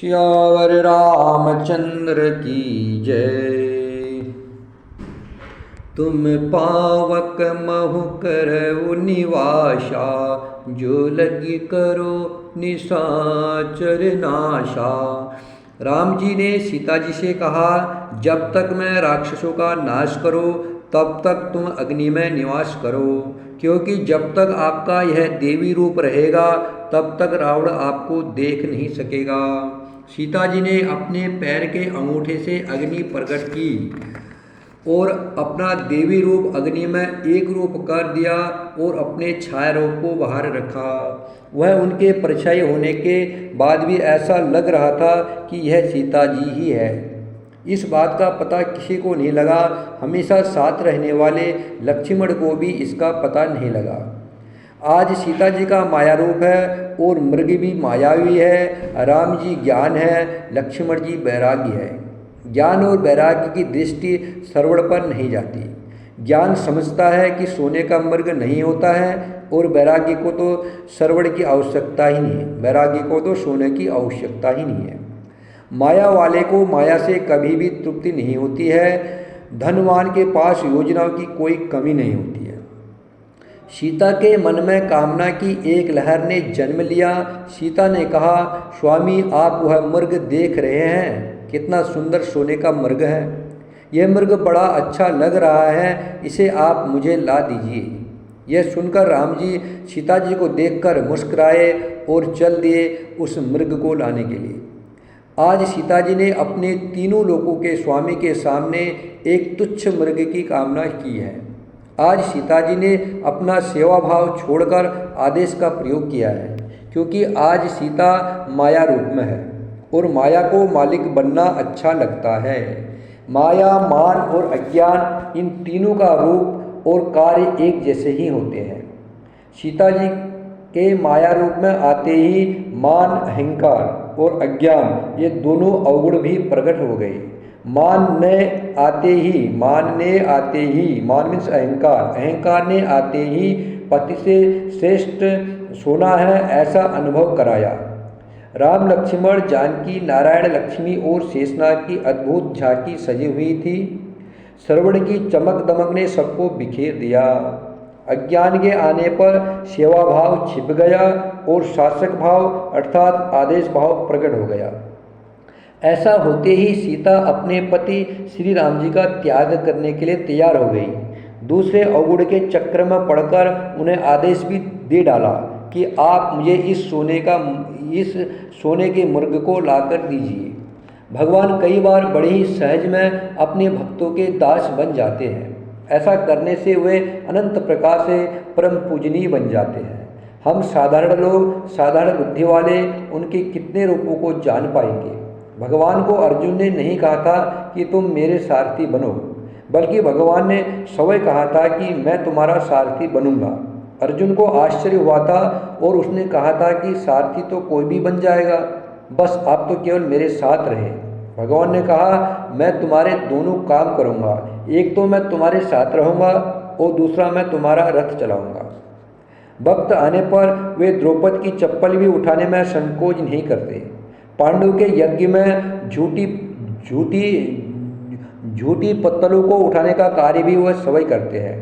सियावर रामचंद्र की जय। तुम पावक महु करऊ निवासा, जो लगी करो निशाचर नाशा। राम जी ने सीता जी से कहा, जब तक मैं राक्षसों का नाश करो तब तक तुम अग्नि में निवास करो, क्योंकि जब तक आपका यह देवी रूप रहेगा तब तक रावण आपको देख नहीं सकेगा। सीता जी ने अपने पैर के अंगूठे से अग्नि प्रकट की और अपना देवी रूप अग्नि में एक रूप कर दिया और अपने छाया रूप को बाहर रखा। वह उनके परछाई होने के बाद भी ऐसा लग रहा था कि यह सीता जी ही है। इस बात का पता किसी को नहीं लगा। हमेशा साथ रहने वाले लक्ष्मण को भी इसका पता नहीं लगा। आज सीता जी का माया रूप है और मृग भी मायावी है। राम जी ज्ञान है, लक्ष्मण जी वैराग्य है। ज्ञान और वैराग्य की दृष्टि श्रवण पर नहीं जाती। ज्ञान समझता है कि सोने का मृग नहीं होता है और वैराग्य को तो श्रवण की आवश्यकता ही नहीं है। वैराग्य को तो सोने की आवश्यकता ही नहीं है। माया वाले को माया से कभी भी तृप्ति नहीं होती है। धनवान के पास योजनाओं की कोई कमी नहीं होती है। सीता के मन में कामना की एक लहर ने जन्म लिया। सीता ने कहा, स्वामी आप वह मृग देख रहे हैं, कितना सुंदर सोने का मृग है। यह मृग बड़ा अच्छा लग रहा है, इसे आप मुझे ला दीजिए। यह सुनकर राम जी सीता जी को देखकर मुस्कुराए और चल दिए उस मृग को लाने के लिए। आज सीता जी ने अपने तीनों लोकों के स्वामी के सामने एक तुच्छ मृग की कामना की है। आज सीता जी ने अपना सेवा भाव छोड़कर आदेश का प्रयोग किया है, क्योंकि आज सीता माया रूप में है और माया को मालिक बनना अच्छा लगता है। माया, मान और अज्ञान, इन तीनों का रूप और कार्य एक जैसे ही होते हैं। सीता जी के माया रूप में आते ही मान, अहंकार और अज्ञान, ये दोनों अवगुण भी प्रकट हो गए। मान ने आते ही, मान मीन्स अहंकार, अहंकार ने आते ही पति से श्रेष्ठ सोना है ऐसा अनुभव कराया। राम, लक्ष्मण, जानकी, नारायण, लक्ष्मी और शेषनाग की अद्भुत झांकी सजी हुई थी। श्रवण की चमक दमक ने सबको बिखेर दिया। अज्ञान के आने पर सेवा भाव छिप गया और शासक भाव अर्थात आदेश भाव प्रकट हो गया। ऐसा होते ही सीता अपने पति श्री राम जी का त्याग करने के लिए तैयार हो गई। दूसरे अवगुण के चक्र में पड़कर उन्हें आदेश भी दे डाला कि आप मुझे इस सोने के मृग को लाकर दीजिए। भगवान कई बार बड़े ही सहज में अपने भक्तों के दास बन जाते हैं। ऐसा करने से वे अनंत प्रकार से परम पूजनीय बन जाते हैं। हम साधारण लोग, साधारण बुद्धि वाले, उनके कितने रूपों को जान पाएंगे। भगवान को अर्जुन ने नहीं कहा था कि तुम मेरे सारथी बनो, बल्कि भगवान ने स्वयं कहा था कि मैं तुम्हारा सारथी बनूंगा। अर्जुन को आश्चर्य हुआ था और उसने कहा था कि सारथी तो कोई भी बन जाएगा, बस आप तो केवल मेरे साथ रहे। भगवान ने कहा, मैं तुम्हारे दोनों काम करूंगा, एक तो मैं तुम्हारे साथ रहूंगा और दूसरा मैं तुम्हारा रथ चलाऊंगा। वक्त आने पर वे द्रौपदी की चप्पल भी उठाने में संकोच नहीं करते। पांडव के यज्ञ में झूठी पत्तलों को उठाने का कार्य भी वह स्वयं करते हैं।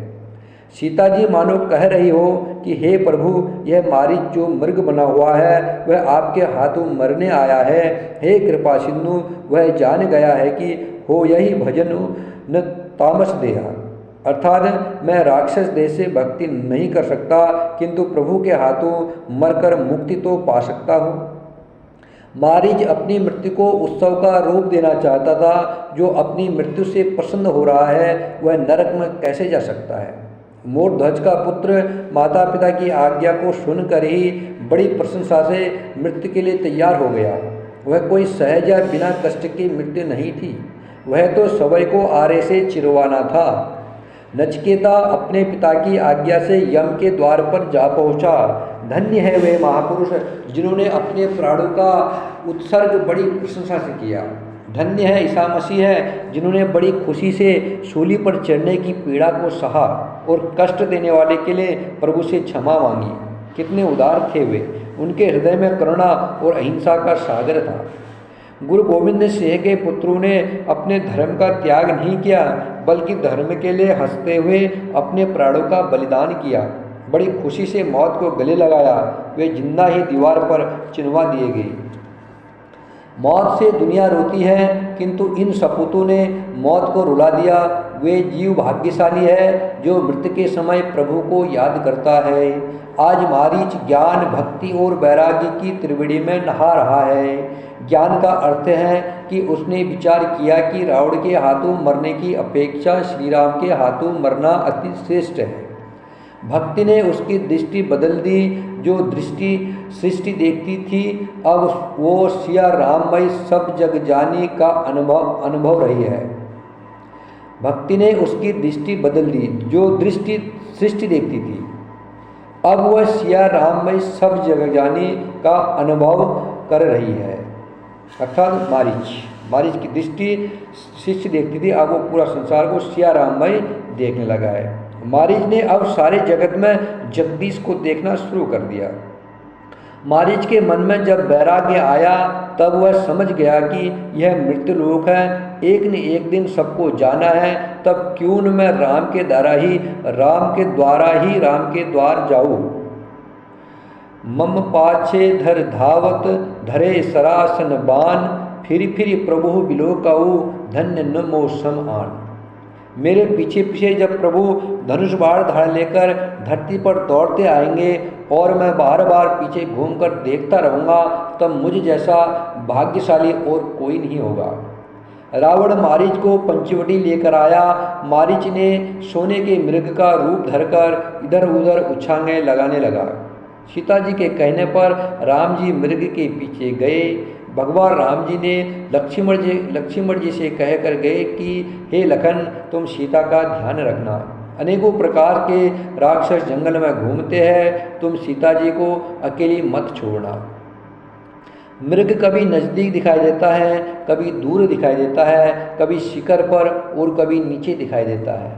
सीता जी मानो कह रही हो कि हे प्रभु, यह मारीच जो मृग बना हुआ है वह आपके हाथों मरने आया है। हे कृपा सिंधु, वह जान गया है कि हो यही भजन न तामस देहा, अर्थात मैं राक्षस देह से भक्ति नहीं कर सकता, किंतु प्रभु के हाथों मरकर मुक्ति तो पा सकता हूँ। मारीच अपनी मृत्यु को उत्सव का रूप देना चाहता था। जो अपनी मृत्यु से प्रसन्न हो रहा है वह नरक में कैसे जा सकता है। मोरध्वज का पुत्र माता पिता की आज्ञा को सुनकर ही बड़ी प्रशंसा से मृत्यु के लिए तैयार हो गया। वह कोई सहज या बिना कष्ट की मृत्यु नहीं थी, वह तो सवय को आरे से चिरवाना था। नचिकेता अपने पिता की आज्ञा से यम के द्वार पर जा पहुंचा। धन्य है वे महापुरुष जिन्होंने अपने प्राणों का उत्सर्ग बड़ी प्रशंसा से किया। धन्य है ईसा मसीह है जिन्होंने बड़ी खुशी से सूली पर चढ़ने की पीड़ा को सहा और कष्ट देने वाले के लिए प्रभु से क्षमा मांगी। कितने उदार थे वे, उनके हृदय में करुणा और अहिंसा का सागर था। गुरु गोविंद सिंह के पुत्रों ने अपने धर्म का त्याग नहीं किया, बल्कि धर्म के लिए हंसते हुए अपने प्राणों का बलिदान किया। बड़ी खुशी से मौत को गले लगाया। वे जिंदा ही दीवार पर चिनवा दिए गए। मौत से दुनिया रोती है, किंतु इन सपूतों ने मौत को रुला दिया। वे जीव भाग्यशाली है जो मृत्यु के समय प्रभु को याद करता है। आज मारीच ज्ञान, भक्ति और वैराग्य की त्रिवेणी में नहा रहा है। ज्ञान का अर्थ है कि उसने विचार किया कि रावण के हाथों मरने की अपेक्षा श्री राम के हाथों मरना अति श्रेष्ठ है। भक्ति ने उसकी दृष्टि बदल दी। जो दृष्टि सृष्टि देखती थी, अब वो सिया राममय सब जग जानी का अनुभव रही है। भक्ति ने उसकी दृष्टि बदल दी। जो दृष्टि सृष्टि देखती थी, अब वह सिया राममय सब जग जानी का अनुभव कर रही है। अर्थात मारीच की दृष्टि सृष्टि देखती थी, अब वो पूरा संसार को सिया राममय देखने लगा है। मारीच ने अब सारे जगत में जगदीश को देखना शुरू कर दिया। मारीच के मन में जब वैराग्य आया, तब वह समझ गया कि यह मृत्यु लोक है, एक न एक दिन सबको जाना है। तब क्यों न मैं राम के राम के द्वार जाऊं। मम पाछे धर धावत, धरे सरासन बान, फिर प्रभु बिलोकाऊ, धन्य न मो सम आन। मेरे पीछे पीछे जब प्रभु धनुष बाण धार लेकर धरती पर दौड़ते आएंगे और मैं बार बार पीछे घूमकर देखता रहूँगा, तब मुझ जैसा भाग्यशाली और कोई नहीं होगा। रावण मारीच को पंचवटी लेकर आया। मारीच ने सोने के मृग का रूप धरकर इधर उधर उछांगे लगाने लगा। सीता जी के कहने पर राम जी मृग के पीछे गए। भगवान राम जी ने लक्ष्मण जी से कह कर गए कि हे लखन, तुम सीता का ध्यान रखना। अनेकों प्रकार के राक्षस जंगल में घूमते हैं, तुम सीता जी को अकेली मत छोड़ना। मृग कभी नज़दीक दिखाई देता है, कभी दूर दिखाई देता है, कभी शिखर पर और कभी नीचे दिखाई देता है।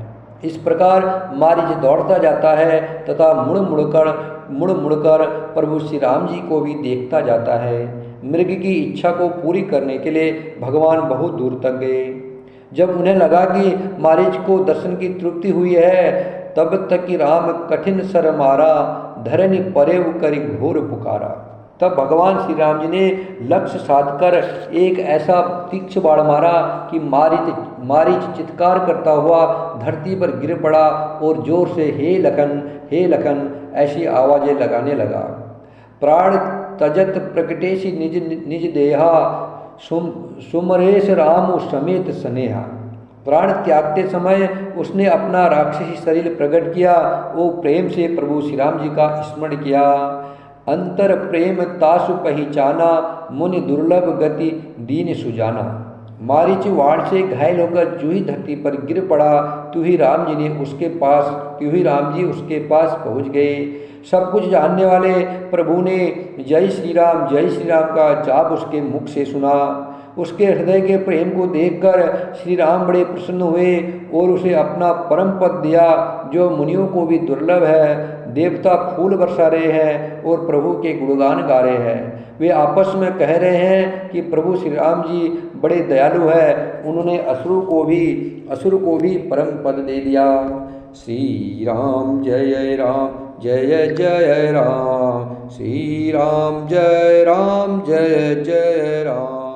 इस प्रकार मारीच दौड़ता जाता है तथा मुड़ मुड़कर प्रभु श्री राम जी को भी देखता जाता है। मृग की इच्छा को पूरी करने के लिए भगवान बहुत दूर तक गए। जब उन्हें लगा कि मारीच को दर्शन की तृप्ति हुई है, तब तक कि राम कठिन सर मारा, धरनी परेव करी घोर पुकारा। तब भगवान श्री राम जी ने लक्ष्य साधकर एक ऐसा तीक्ष्ण बाण मारा कि मारीच चित्कार करता हुआ धरती पर गिर पड़ा और जोर से हे लखन ऐसी आवाजें लगाने लगा। प्राण तजत प्रकटेशी निज देहा, सुमरेश राम समेत स्नेहा। प्राण त्यागते समय उसने अपना राक्षसी शरीर प्रकट किया। वो प्रेम से प्रभु श्री राम जी का स्मरण किया। अंतर प्रेम तासु पहचाना, मुनि दुर्लभ गति दीन सुजाना। मारीच वाण से घायल होकर जूही धरती पर गिर पड़ा। तू ही राम जी उसके पास पहुँच गए। सब कुछ जानने वाले प्रभु ने जय श्री राम का जाप उसके मुख से सुना। उसके हृदय के प्रेम को देखकर श्री राम बड़े प्रसन्न हुए और उसे अपना परम पद दिया, जो मुनियों को भी दुर्लभ है। देवता फूल बरसा रहे हैं और प्रभु के गुणगान गा रहे हैं। वे आपस में कह रहे हैं कि प्रभु श्री राम जी बड़े दयालु है, उन्होंने असुर को भी परम पद दे दिया। श्री राम जय राम, श्री राम जय जय राम।